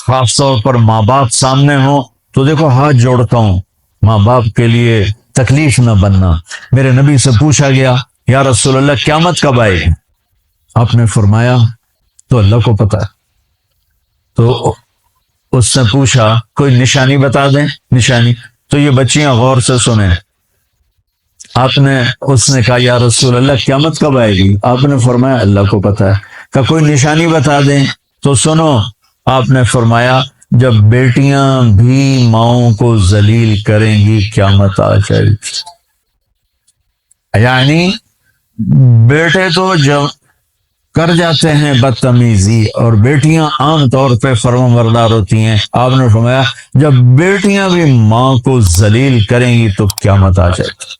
خاص طور پر ماں باپ سامنے ہوں تو دیکھو ہاتھ جوڑتا ہوں، ماں باپ کے لیے تکلیف نہ بننا۔ میرے نبی سے پوچھا گیا یا رسول اللہ قیامت کب آئے گی؟ آپ نے فرمایا تو اللہ کو پتا ہے۔ تو اس نے پوچھا کوئی نشانی بتا دیں، نشانی؟ تو یہ بچیاں غور سے سنیں۔ اس نے کہا یا رسول اللہ قیامت کب آئے گی؟ آپ نے فرمایا اللہ کو پتا ہے۔ کہ کوئی نشانی بتا دیں؟ تو سنو، آپ نے فرمایا جب بیٹیاں بھی ماؤں کو ذلیل کریں گی قیامت آ جائے گی۔ یعنی بیٹے تو جب کر جاتے ہیں بدتمیزی اور بیٹیاں عام طور پہ فرمانبردار ہوتی ہیں، آپ نے فرمایا جب بیٹیاں بھی ماں کو ذلیل کریں گی تو قیامت آ جائے گی۔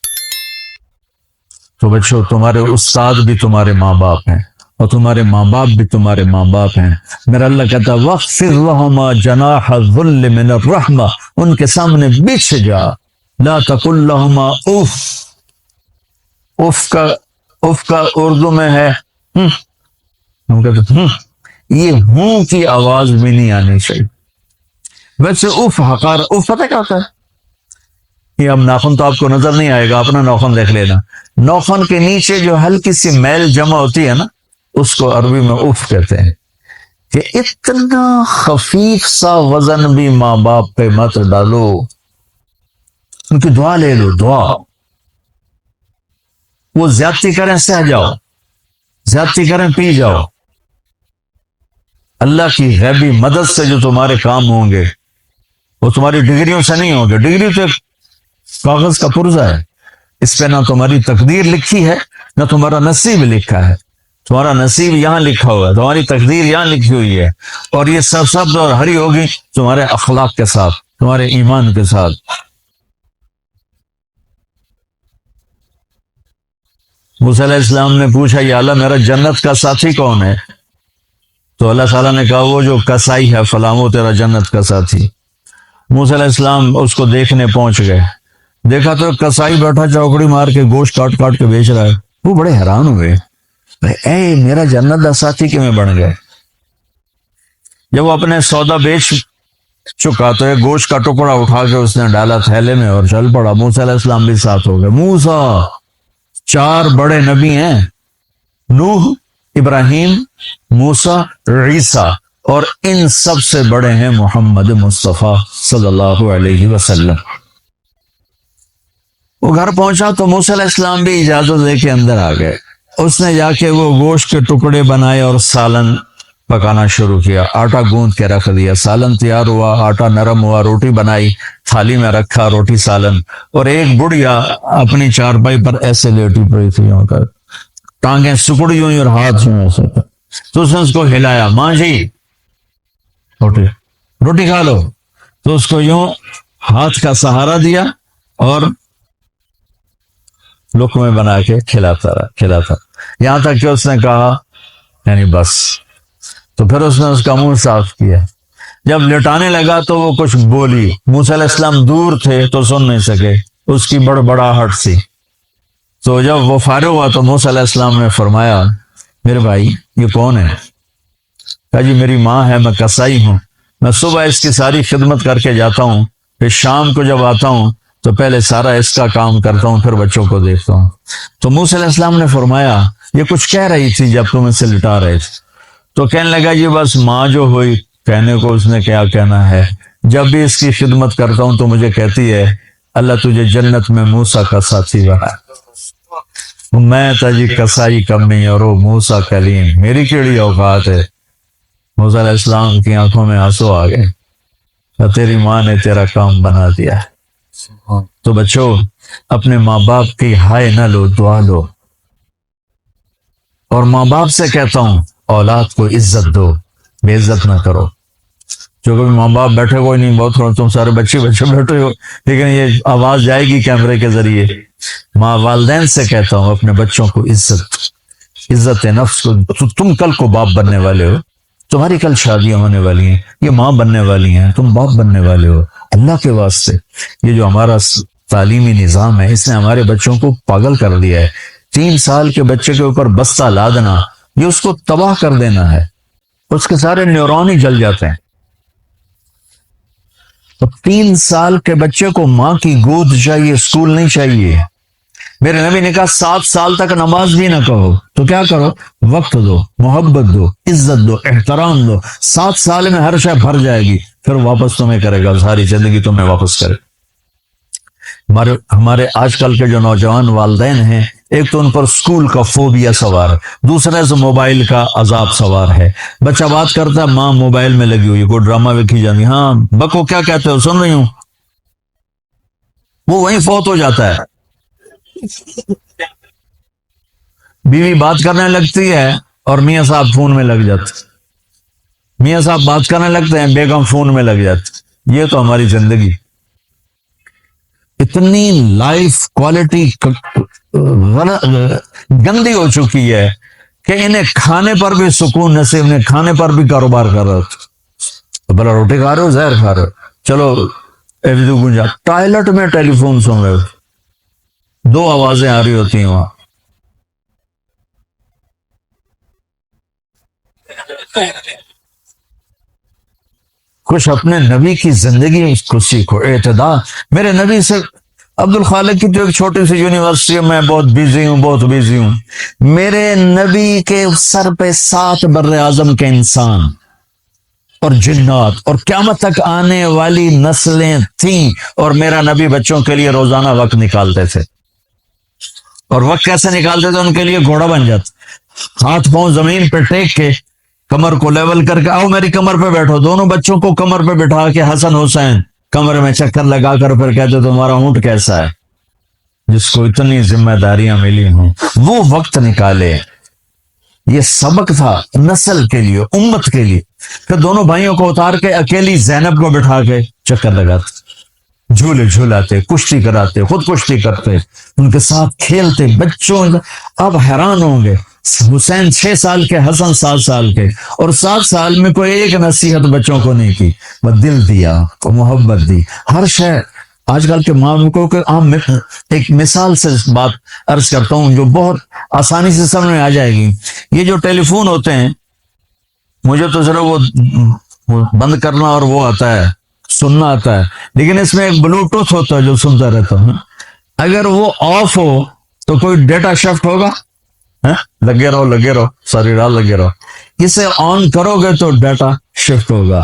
تو بچوں، تمہارے استاد بھی تمہارے ماں باپ ہیں اور تمہارے ماں باپ بھی تمہارے ماں باپ ہیں۔ میرا اللہ کہتا ہے وَاخْفِضْ لَهُمَا جَنَاحَ الذُّلِّ مِنَ الرَّحْمَةِ، ان کے سامنے بچھ جا، لا تقل لهما اف کا اردو میں ہے ہم کہتے ہیں یہ ہوں کی آواز بھی نہیں آنی چاہیے۔ ویسے اف حقار، اف پتہ کیا ہوتا ہے؟ یہ اب ناخن تو آپ کو نظر نہیں آئے گا، اپنا ناخن دیکھ لینا، ناخن کے نیچے جو ہلکی سی میل جمع ہوتی ہے نا، اس کو عربی میں اف کہتے ہیں۔ کہ اتنا خفیف سا وزن بھی ماں باپ پہ مت ڈالو، ان کی دعا لے لو، دعا۔ وہ زیادتی کریں سہ جاؤ، زیادتی کریں پی جاؤ، اللہ کی غیبی مدد سے جو تمہارے کام ہوں گے وہ تمہاری ڈگریوں سے نہیں ہوں گے۔ ڈگری تو ایک کاغذ کا پرزہ ہے، اس پہ نہ تمہاری تقدیر لکھی ہے نہ تمہارا نصیب لکھا ہے۔ تمہارا نصیب یہاں لکھا ہوا ہے، تمہاری تقدیر یہاں لکھی ہوئی ہے، اور یہ سب سبز اور ہری ہوگی تمہارے اخلاق کے ساتھ، تمہارے ایمان کے ساتھ۔ موسیٰ علیہ السلام نے پوچھا یا اللہ میرا جنت کا ساتھی کون ہے؟ تو اللہ تعالیٰ نے کہا وہ جو کسائی ہے فلاں، وہ تیرا جنت کا ساتھی۔ موسیٰ علیہ السلام اس کو دیکھنے پہنچ گئے، دیکھا تو کسائی بیٹھا چوکڑی مار کے گوشت کاٹ کاٹ کے بیچ رہا ہے۔ وہ بڑے حیران ہوئے، اے میرا جنت کا ساتھی کیوں بن گئے؟ جب وہ اپنے سودا بیچ چکا تو ایک گوشت کا ٹکڑا اٹھا کے اس نے ڈالا تھیلے میں اور چل پڑا۔ موسیٰ علیہ السلام بھی ساتھ ہو گئے۔ موسیٰ 4 بڑے نبی ہیں، نوح، ابراہیم، موسیٰ، عیسیٰ، اور ان سب سے بڑے ہیں محمد مصطفیٰ صلی اللہ علیہ وسلم۔ وہ گھر پہنچا تو موسیٰ علیہ السلام بھی اجازت لے کے اندر آ گئے۔ اس نے جا کے وہ گوشت کے ٹکڑے بنائے اور سالن پکانا شروع کیا، آٹا گوندھ کے رکھ دیا، سالن تیار ہوا، آٹا نرم ہوا، روٹی بنائی، تھالی میں رکھا روٹی سالن، اور ایک بڑھیا اپنی چارپائی پر ایسے لیٹی پڑی تھی، یوں کر ٹانگیں سکڑی ہوئی اور ہاتھ یوں ایسے، تو اس نے اس کو ہلایا، ماں جی روٹی کھا لو، تو اس کو یوں ہاتھ کا سہارا دیا اور لقمے بنا کے کھلاتا رہا، یہاں تک کہ اس نے کہا یعنی بس۔ تو پھر اس نے اس کا منہ صاف کیا، جب لٹانے لگا تو وہ کچھ بولی، موسیٰ علیہ السلام دور تھے تو سن نہیں سکے، اس کی بڑبڑاہٹ سی۔ تو جب وہ فارغ ہوا تو موسیٰ علیہ السلام نے فرمایا میرے بھائی یہ کون ہے؟ کہا جی میری ماں ہے، میں کسائی ہوں، میں صبح اس کی ساری خدمت کر کے جاتا ہوں، پھر شام کو جب آتا ہوں تو پہلے سارا اس کا کام کرتا ہوں، پھر بچوں کو دیکھتا ہوں۔ تو موسیٰ علیہ السلام نے فرمایا یہ کچھ کہہ رہی تھی جب تم اسے لٹا رہے تھے؟ تو کہنے لگا جی بس ماں جو ہوئی، کہنے کو اس نے کیا کہنا ہے، جب بھی اس کی خدمت کرتا ہوں تو مجھے کہتی ہے اللہ تجھے جنت میں موسیٰ کا ساتھی بنا، میں تجھی کسائی کمی اور وہ موسیٰ کلیم، میری کیڑی اوقات ہے۔ موسیٰ علیہ السلام کی آنکھوں میں آنسو آ گئے، تیری ماں نے تیرا کام بنا دیا ہے۔ تو بچوں اپنے ماں باپ کی ہائے نہ لو، دعا لو، اور ماں باپ سے کہتا ہوں اولاد کو عزت دو، بے عزت نہ کرو۔ جو کبھی ماں باپ بیٹھے کوئی نہیں، بہت تھوڑا تم سارے بچے بیٹھے ہو، لیکن یہ آواز جائے گی کیمرے کے ذریعے۔ ماں والدین سے کہتا ہوں اپنے بچوں کو عزت نفس کو، تم کل کو باپ بننے والے ہو، تمہاری کل شادیاں ہونے والی ہیں، یہ ماں بننے والی ہیں، تم باپ بننے والے ہو۔ اللہ کے واسطے یہ جو ہمارا تعلیمی نظام ہے اس نے ہمارے بچوں کو پاگل کر دیا ہے۔ 3 سال کے بچے کے اوپر بستہ لادنا، یہ اس کو تباہ کر دینا ہے، اس کے سارے نیورون ہی جل جاتے ہیں۔ تو 3 سال کے بچے کو ماں کی گود چاہیے، اسکول نہیں چاہیے۔ میرے نبی نے کہا 7 سال تک نماز بھی نہ کہو، تو کیا کرو؟ وقت دو، محبت دو، عزت دو، احترام دو۔ 7 سال میں ہر شے بھر جائے گی، پھر واپس تمہیں کرے گا، ساری زندگی تمہیں واپس کرے۔ ہمارے آج کل کے جو نوجوان والدین ہیں، ایک تو ان پر اسکول کا فوبیا سوار ہے، دوسرے سے موبائل کا عذاب سوار ہے۔ بچہ بات کرتا ہے، ماں موبائل میں لگی ہوئی، کوئی ڈرامہ ویکھی جاتی، ہاں بکو کیا کہتے ہو، سن رہی ہوں، وہ وہیں فوت ہو جاتا ہے۔ بیوی بات کرنے لگتی ہے اور میاں صاحب فون میں لگ جاتے، میاں صاحب بات کرنے لگتے ہیں، بیگم فون میں لگ جاتی۔ یہ تو ہماری زندگی، اتنی لائف کوالٹی گندی ہو چکی ہے کہ انہیں کھانے پر بھی سکون نصیب نہیں، کھانے پر بھی کاروبار کر رہے ہو، بلا روٹی کھا رہے ہو، زہر کھا رہے ہو، چلو گنجا ٹوائلٹ میں ٹیلی فون سن رہے ہو، 2 آوازیں آ رہی ہوتی ہیں وہاں۔ کچھ اپنے نبی کی زندگی کو سیکھو، اعتدال۔ میرے نبی سے عبد الخالق کی جو ایک چھوٹی سی یونیورسٹی ہے، میں بہت بزی ہوں، بہت بزی ہوں، میرے نبی کے سر پہ 7 بر اعظم کے انسان اور جنات اور قیامت تک آنے والی نسلیں تھیں، اور میرا نبی بچوں کے لیے روزانہ وقت نکالتے تھے۔ اور وقت کیسے نکالتے تھے؟ ان کے لیے گھوڑا بن جاتا، ہاتھ پاؤں زمین پہ ٹیک کے، کمر کو لیول کر کے، آؤ میری کمر پہ بیٹھو، دونوں بچوں کو کمر پہ بٹھا کے حسن حسین کمر میں چکر لگا کر پھر کہتے تمہارا اونٹ کیسا ہے، جس کو اتنی ذمہ داریاں ملی ہوں وہ وقت نکالے۔ یہ سبق تھا نسل کے لیے، امت کے لیے۔ پھر دونوں بھائیوں کو اتار کے اکیلی زینب کو بٹھا کے چکر لگاتے، جھولے جھولاتے، کشتی کراتے، خود کشتی کرتے، ان کے ساتھ کھیلتے بچوں۔ اب حیران ہوں گے، حسین 6 سال کے، حسن 7 سال کے، اور 7 سال میں کوئی ایک نصیحت بچوں کو نہیں کی، وہ دل دیا، وہ محبت دی، ہر شے۔ آج کل کے ماں کو عام ایک مثال سے بات عرض کرتا ہوں جو بہت آسانی سے سمجھ میں آ جائے گی۔ یہ جو ٹیلی فون ہوتے ہیں، مجھے تو ذرا وہ بند کرنا اور وہ آتا ہے، سننا آتا ہے، لیکن اس میں ایک بلوٹوتھ ہوتا ہے جو سنتا رہتا ہوں۔ اگر وہ آف ہو تو کوئی ڈیٹا شفٹ ہوگا؟ لگے رہو لگے رہو، ساری رات لگے رہو۔ اسے آن کرو گے تو ڈیٹا شفٹ ہوگا۔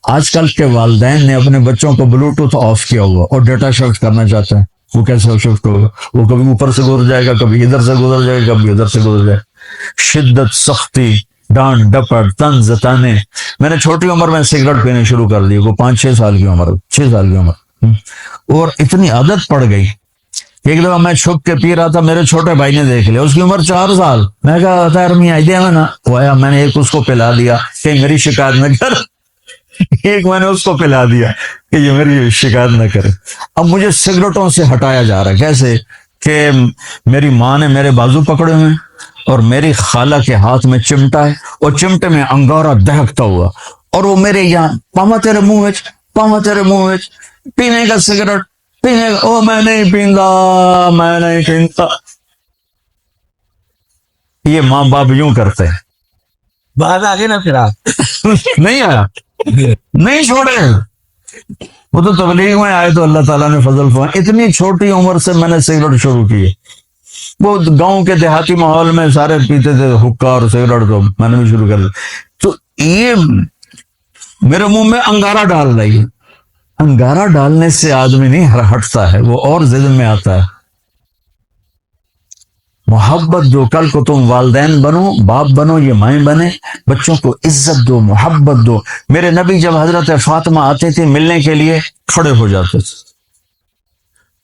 آج کل کے والدین نے اپنے بچوں کو بلوٹوتھ آف کیا ہوا اور ڈیٹا شفٹ کرنا چاہتے ہیں، وہ کیسے شفٹ ہوگا؟ وہ کبھی اوپر سے گزر جائے گا، کبھی ادھر سے گزر جائے گا، کبھی ادھر سے گزر جائے گا۔ شدت، سختی، ڈانٹ ڈپٹ، طنز تانے۔ میں نے چھوٹی عمر میں سگریٹ پینے شروع کر دی، وہ 5-6 سال کی عمر، 6 سال کی عمر، اور اتنی عادت پڑ گئی۔ ایک دفعہ میں چھپ کے پی رہا تھا، میرے چھوٹے بھائی نے دیکھ لیا، اس کی عمر 4 سال۔ میں کہا خیر میاں دیا میں نا، وہ آیا، میں نے ایک اس کو پلا دیا کہ میری شکایت نہ کر، ایک میں نے اس کو پلا دیا کہ یہ میری شکایت نہ کرے۔ اب مجھے سگریٹوں سے ہٹایا جا رہا ہے، کیسے کہ میری ماں نے میرے بازو پکڑے ہوئے اور میری خالہ کے ہاتھ میں چمٹا ہے، اور چمٹے میں انگارہ دہکتا ہوا، اور وہ میرے یہاں پاما تیرے منہ وچ، پاما تیرے منہ وچ، پینے کا سگریٹ پینے کا، او میں نہیں پیندا، میں نہیں پیندا۔ یہ ماں باپ یوں کرتے ہیں۔ بعد آگے نا پھر آپ نہیں آیا، نہیں چھوڑے، وہ تو تبلیغ میں آئے تو اللہ تعالیٰ نے فضل فرمایا۔ اتنی چھوٹی عمر سے میں نے سگریٹ شروع کی ہے۔ وہ گاؤں کے دیہاتی ماحول میں سارے پیتے تھے حکا اور سگریٹ، تو میں نے بھی شروع کر دی۔ تو یہ میرے منہ میں انگارہ ڈال رہی ہے۔ انگارہ ڈالنے سے آدمی نہیں ہٹتا ہے، وہ اور ذہن میں آتا ہے۔ محبت دو، کل کو تم والدین بنو، باپ بنو، یہ مائیں بنے، بچوں کو عزت دو، محبت دو۔ میرے نبی جب حضرت فاطمہ آتے تھے ملنے کے لیے، کھڑے ہو جاتے تھے،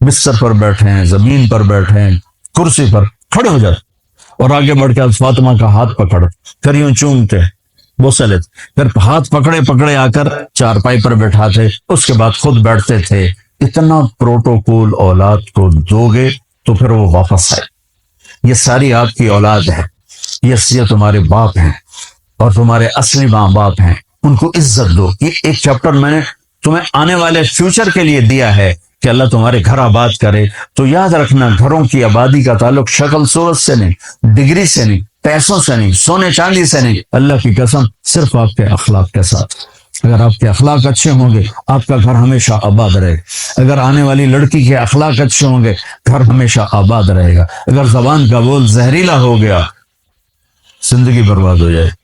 بستر پر بیٹھے ہیں، زمین پر بیٹھے ہیں، کرسی پر کھڑے ہو جاتے، اور آگے بڑھ کے فاطمہ کا ہاتھ پکڑ، پھر یوں چومتے، بوسہ لیتے، پھر ہاتھ پکڑے پکڑے آ کر چارپائی پر بیٹھاتے، اس کے بعد خود بیٹھتے تھے۔ اتنا پروٹوکول اولاد کو دو گے تو پھر وہ واپس آئے۔ یہ ساری آپ کی اولاد ہے، یہ تمہارے باپ ہیں اور تمہارے اصلی ماں باپ ہیں، ان کو عزت دو۔ یہ ایک چیپٹر میں نے تمہیں آنے والے فیوچر کے لیے دیا ہے کہ اللہ تمہارے گھر آباد کرے۔ تو یاد رکھنا، گھروں کی آبادی کا تعلق شکل صورت سے نہیں، ڈگری سے نہیں، پیسوں سے نہیں، سونے چاندی سے نہیں، اللہ کی قسم صرف آپ کے اخلاق کے ساتھ۔ اگر آپ کے اخلاق اچھے ہوں گے آپ کا گھر ہمیشہ آباد رہے گا. اگر آنے والی لڑکی کے اخلاق اچھے ہوں گے گھر ہمیشہ آباد رہے گا. اگر زبان کا بول زہریلا ہو گیا زندگی برباد ہو جائے.